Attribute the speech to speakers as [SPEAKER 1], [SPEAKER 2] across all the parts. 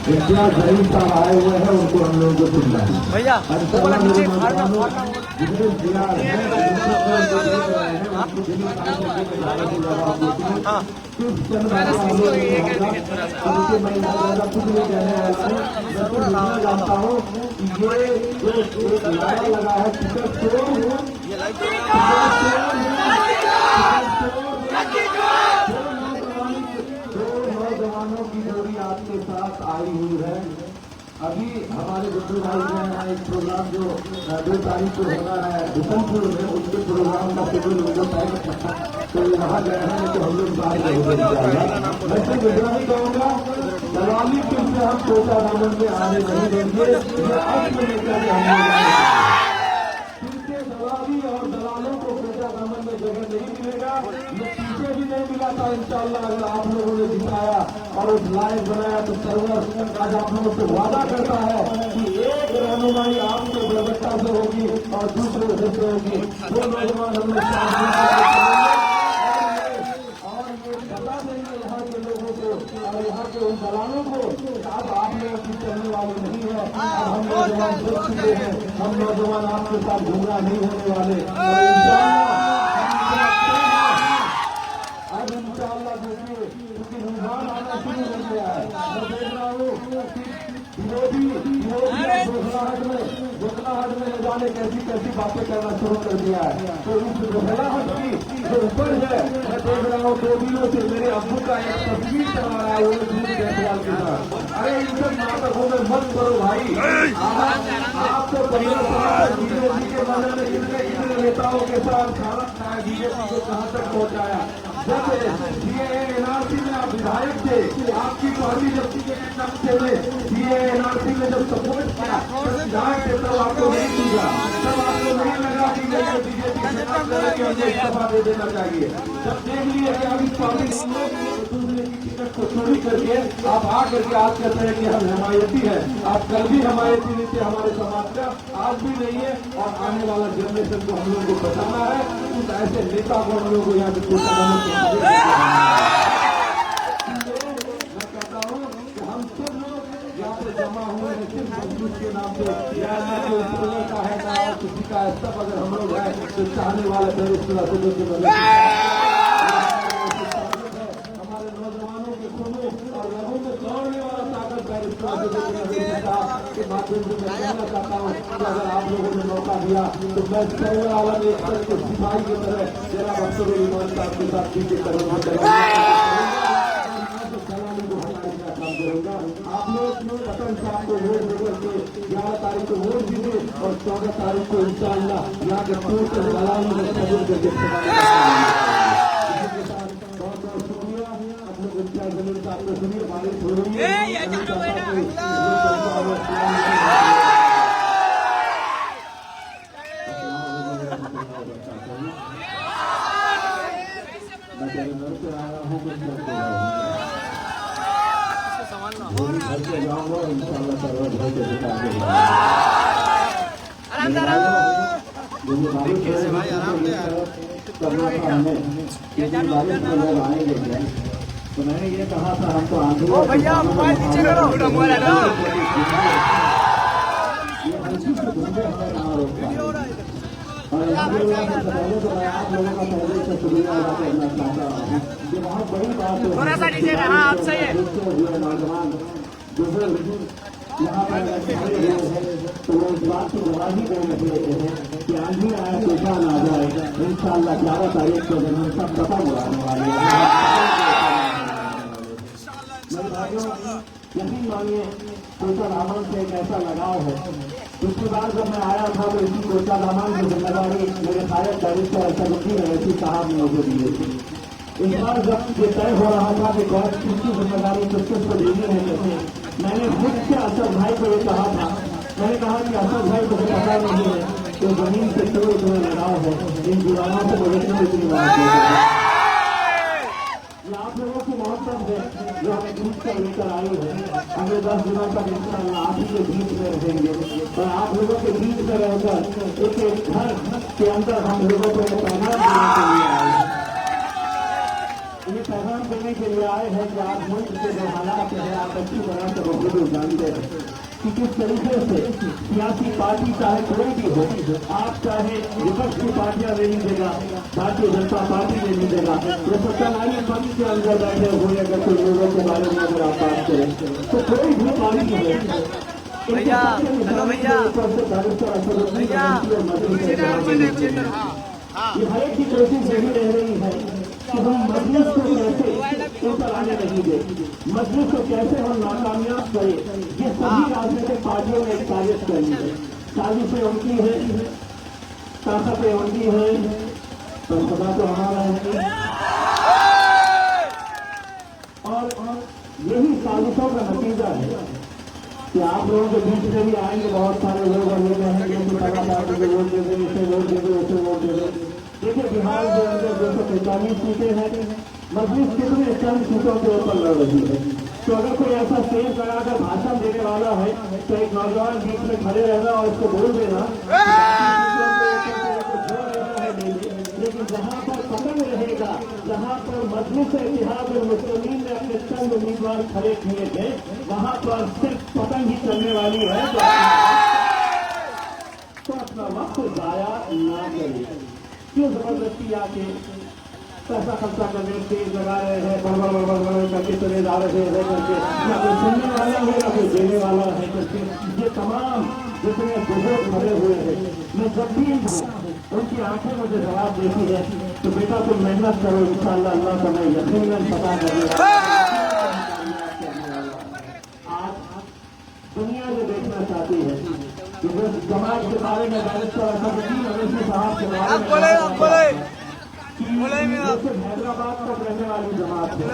[SPEAKER 1] India गरीब साहब आए हुए हैं, उनको हम लोगों को सुनना है
[SPEAKER 2] भैया।
[SPEAKER 1] जानता हूँ ये जो नारा लगा है नौजवानों की जोड़ी आपके साथ आई हुई है। अभी हमारे गुड्डू भाई जो है एक प्रोग्राम जो 2 तारीख को होना है बिशनपुर में, उसके प्रोग्राम का शेड्यूल मुझे तय तो वहाँ गए हैं तो हम लोग बाहर वैसे गुजराती कहूँगा दलाली क्योंकि हम कोटा रामन में आने नहीं देंगे। दलाली और दलालों को कोटा रामन में जगह नहीं मिलेगा। ये पीछे भी नहीं मिला था इंशाल्लाह। अगर आप लोगों ने दिखाया और उस लायक बनाया तो सर्वर आज आप लोगों से वादा करता है कि एक रहनुमाई आपके व्यवस्था से होगी और दूसरे से होगी। वो नौजवान हमने और ये बता देंगे यहाँ के लोगों को और यहाँ के उन दलालों को अब आप लोगों की चलने वाली नहीं है। अब हम नौजवान देख चुके हैं, हम नौजवान आपके साथ गुमराह नहीं होने वाले। अब इंशाअल्लाह देखिए क्योंकि रुझान आना शुरू हो गया है। मैं देख रहा हूँ विरोधी दोखलाहट में ले जाने कैसी बातें करना शुरू कर दिया है। तो इस दोखलाहट की जो ऊपर है मैं देख रहा हूँ 2 दिनों से मेरे अब्बू का एक तस्वीर चला रहा है वो जयसवाल के साथ। अरे इन सब नाटकों में मत करो भाई। आप तो बीजेपी के मदद में इन नेताओं के साथ खाना खाया, बीजेपी को कहाँ तक पहुँचाया। जब एनआरसी में आप विधायक थे, आपकी पार्टी जब एनआरसी में जब सपोर्ट किया विधायक थे तब आपको नहीं सूझा, तब आपको नहीं लगा कि बीजेपी इस्तीफा दे देना चाहिए। जब देख लिए कि आप इस पार्टी दूसरे की टिकट को चोरी करके आप आ करके आज कहते हैं कि हम हिमायती है। आप कल भी हिमायती नहीं थे हमारे समाज का, आज भी नहीं है और आने वाला जनरेशन को हम लोगों को बचाना है। उस ऐसे नेता को हम लोगों को यहाँ से मैं कहता हूँ कि हम सब लोग यहाँ पे जमा हुए हैं सिर्फ मजबूत के नाम पे। या का है ना किसी का है, सब अगर हम लोग हैं तो चाहने वाले फिर इस तरह से हमारे नौजवानों के खूनों और लहू में दौड़ने वाला ताकत है। इस तरह के माध्यम से मैं कहना चाहता हूँ कि अगर आप लोगों ने मौका दिया तो मैं सर्वर आलम एक तरह के सिपाही की तरह जरा अफसर ईमान साहब के साथ पीछे करूँगा। आप लोग पटन साहब को वोट देकर के 11 तारीख को वोट दीजिए और 14 तारीख को इंशाअल्लाह यहाँ के टोटल दलालों में कबूल करके बहुत शुक्रिया। आप लोग इंतजार जमीन साहब को सुनिए, बारिश हो रही है। तो मैंने ये कहा था हमको आंधी
[SPEAKER 2] भैया मोबाइल नीचे करो
[SPEAKER 1] और आप लोगों का पहले से शुक्रिया अदा करना चाहता हूँ। ये बहुत बड़ी बात है नौजवान जो यहाँ पर तो वो इस बात की गवाही दे रहे हैं कि आंधी आए तूफान आ जाए, इंशाअल्लाह 11 तारीख को जब हम सब पता उड़ाने वाले हैं। मेरे भाइयों यकीन मानिए कोटा रामन से एक ऐसा लगाव है। पिछली बार जब मैं आया था तो इसी कोटा रामन की जिम्मेदारी मेरे सारे डायरेक्टर असदुद्दीन रईसी साहब ने मुझे दिए थे। इस बार जब ये तय हो रहा था कि कौन किसकी जिम्मेदारी किसको देनी है कैसे, मैंने खुद से असद भाई को ये कहा था। मैंने कहा कि असद भाई को पता नहीं है कि जमीन से क्यों इतना लगाव है, इन दीवानों से बदलने में इतनी बात है। आप लोगों की मोहब्बत है जो हमें जीत कर लेकर आई है। हमें 10 दिनों तक इंशाअल्लाह आप ही के बीच में रहेंगे और आप लोगों के बीच में रहकर एक एक घर के अंदर हम लोगों को पैगाम देने के लिए आए हैं। ये पैगाम देने के लिए आए हैं कि आप मुल्क के जो हालात हैं आप अच्छी तरह से बखूबी जानते हैं कि किस तरीके से सियासी पार्टी चाहे कोई भी हो, आप चाहे विपक्ष की पार्टियां ले लीजिएगा, भारतीय जनता पार्टी ले लीजिएगा, ये सत्ताधारी पक्ष के अंदर बैठे हुए अगर कोई लोगों के बारे में अगर आप बात करें तो कोई भी पार्टी है
[SPEAKER 2] भैया, हेलो भैया,
[SPEAKER 1] ये हर एक की कोशिश यही रह रही है कि हम मजलिस को कैसे ऊपर आने नहीं दे, मजलिस को कैसे हम नाकामयाब करें। ये सभी राजनीतिक पार्टियों ने एक साजिश करी है, साजिशें उनकी है, ताकतें उनकी है, संसदा तो हमारा है। और यही साजिशों का नतीजा है कि आप लोगों के बीच में भी आएंगे बहुत सारे लोग और ये कहेंगे कि पता पार्टी को वोट दे दे, इसे वोट दे दे, उसे वोट दे दे। देखिए बिहार के अंदर 245 सीटें हैं, मजलिस कितने चंद सीटों के ऊपर लड़ रही है। तो अगर कोई ऐसा स्टेज लगाकर भाषण देने वाला है तो एक नौजवान बीच में खड़े रहना और उसको बोल देना, लेकिन जहाँ पर पतन रहेगा, जहाँ पर मजलिस इत्तेहाद मुस्लिमीन ने अपने चंद उम्मीदवार खड़े किए थे, वहाँ पर सिर्फ पतन ही चलने वाली है। तो अपना वक्त जाया ना करें, क्यों जबरदस्ती आके पैसा खर्चा करने तेज लगा रहे हैं, बड़बड़ करके चले जा रहे हैं करके, ना कोई सुनने वाला है ना कोई देने वाला है करके। ये तमाम जितने बुजुर्ग खड़े हुए हैं, मैं जब भी उनकी आंखें मुझे जवाब देती है तो बेटा तुम मेहनत करो, इंशाअल्लाह अल्लाह का मैं यकीनन पता करूंगा। आज दुनिया जो देखना चाहती है कि बस समाज के बारे में बैरिस्टर असदुद्दीन अवैसी साहब के बारे में हैदराबाद तक रहने वाली जमात है,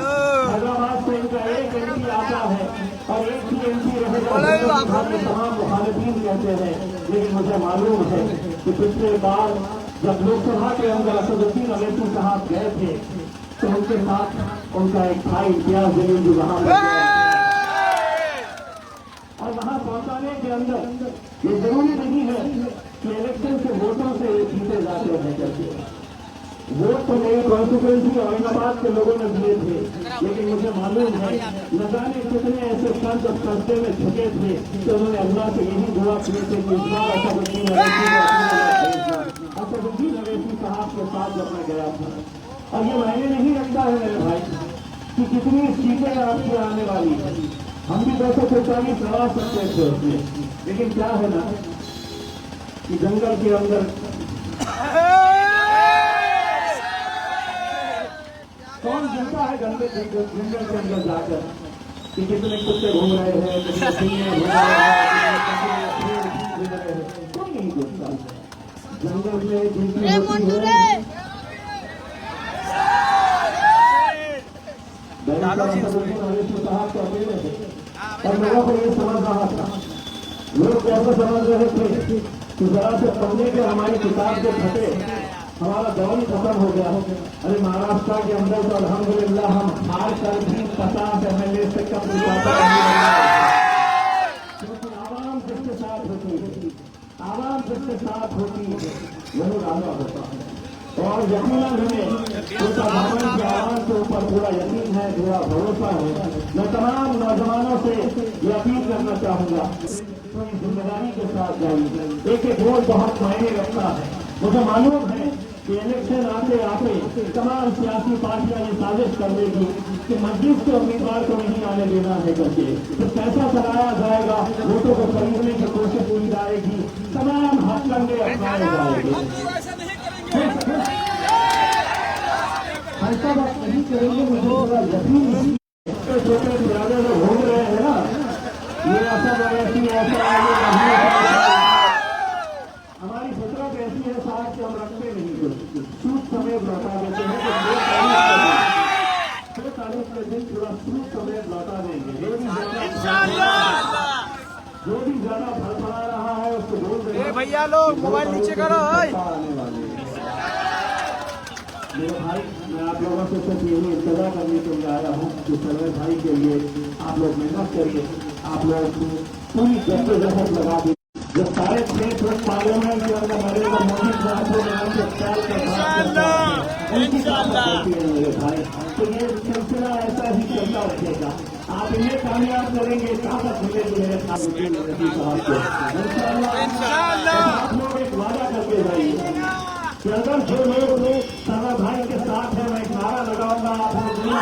[SPEAKER 1] हैदराबाद से इनका एक एमपी आता है और एक ही एमपी रहेगा, तमाम मुखालिफीन कहते हैं। लेकिन मुझे मालूम है कि पिछले बार जब लोकसभा के अंदर असदुद्दीन अवैसी साहब गए थे तो उनके साथ उनका एक भाई इम्तियाज जलील जो वहां और वहां पहुंचाने के अंदर ये जरूरी नहीं है कि इलेक्शन के वोटों से जीते जाते हैं करके। वोट तो मेरी कॉन्स्टिट्यूएंसी औरंगाबाद के लोगों ने दिए थे, लेकिन मुझे मालूम है न जाने कितने ऐसे संत जब सस्ते में झुके थे तो उन्होंने अल्लाह से यही दुआ की थी कि इस बार असदुद्दीन अवैसी साहब के साथ जब मैं गया था। और ये मायने नहीं रखता है मेरे भाई कि कितनी सीटें आपकी आने वाली है, हम भी 245 लड़ा सकते थे उसमें, लेकिन क्या है ना कि जंगल के अंदर कौन जीता है जंगल के अंदर जाकर कि कितने कुत्ते घूम रहे हैं, कितने सिंह घूम रहे हैं, कोई नहीं पूछता। जंगल में जिनकी होती है साहब को अकेले थे और लोगों को ये समझ रहा था, लोग कैसे समझ रहे थे कि जरा से पढ़ने के हमारी किताब के फटे हमारा दौर ही खत्म हो गया। अरे महाराष्ट्र के अंदर तो अल्हम्दुलिल्लाह हम हार कर भी 50 MLA से कम क्योंकि आवाम जिसके साथ होती है, आवाम जिसके साथ होती है वही राजा होता है। और यकीनन हमें उनका भवन के आवाम के ऊपर पूरा यकीन है, पूरा भरोसा है। मैं तमाम नौजवानों से ये अपील करना चाहूंगा, जिम्मेदारी के साथ जाइए, एक एक वोट बहुत मायने रखता है। मुझे मालूम है कि इलेक्शन आते आते तमाम सियासी पार्टियां ये साजिश कर लेगी कि मस्जिद के उम्मीदवार को नहीं आने देना है करके, तो पैसा चलाया जाएगा, वोटों को खरीदने की कोशिश की जाएगी, तमाम हथकंडे अपनाए जाएंगे। ऐसा बात नहीं करेंगे, मुझे पूरा यकीन है। छोटे बिरादर लोग घूम रहे हैं ना, ये ऐसा हमारी फितरत ऐसी है साहब कि हम रखते नहीं कुछ सूद समेत लौटा देते हैं। 2 तारीख के दिन पूरा सूद समेत लौटा देंगे। जो भी ज्यादा फड़फड़ा रहा है उसको बोल देंगे
[SPEAKER 2] भैया लोग मोबाइल नीचे करो।
[SPEAKER 1] आने वाले मेरे भाई, मैं आप लोगों से सिर्फ यही इंतजार करने के लिए आया हूँ कि सर्वे भाई के लिए आप लोग मेहनत करिए, आप लोग पूरी जद्दोजहद लगा दी। जो सारे 6 वर्ष पार्लियामेंट के अंदर नरेंद्र मोदी साहब को मेरे भाई, तो ये सिलसिला ऐसा ही चलता रहेगा। आप इन्हें कामयाब करेंगे, ताकत मिलेगी मेरे साथ नसीब साहब को इंशाअल्लाह। आप लोग एक वादा करके जाइए कि अगर जो लोग सारा भाई के साथ है, मैं नारा लगाऊंगा, आप लोग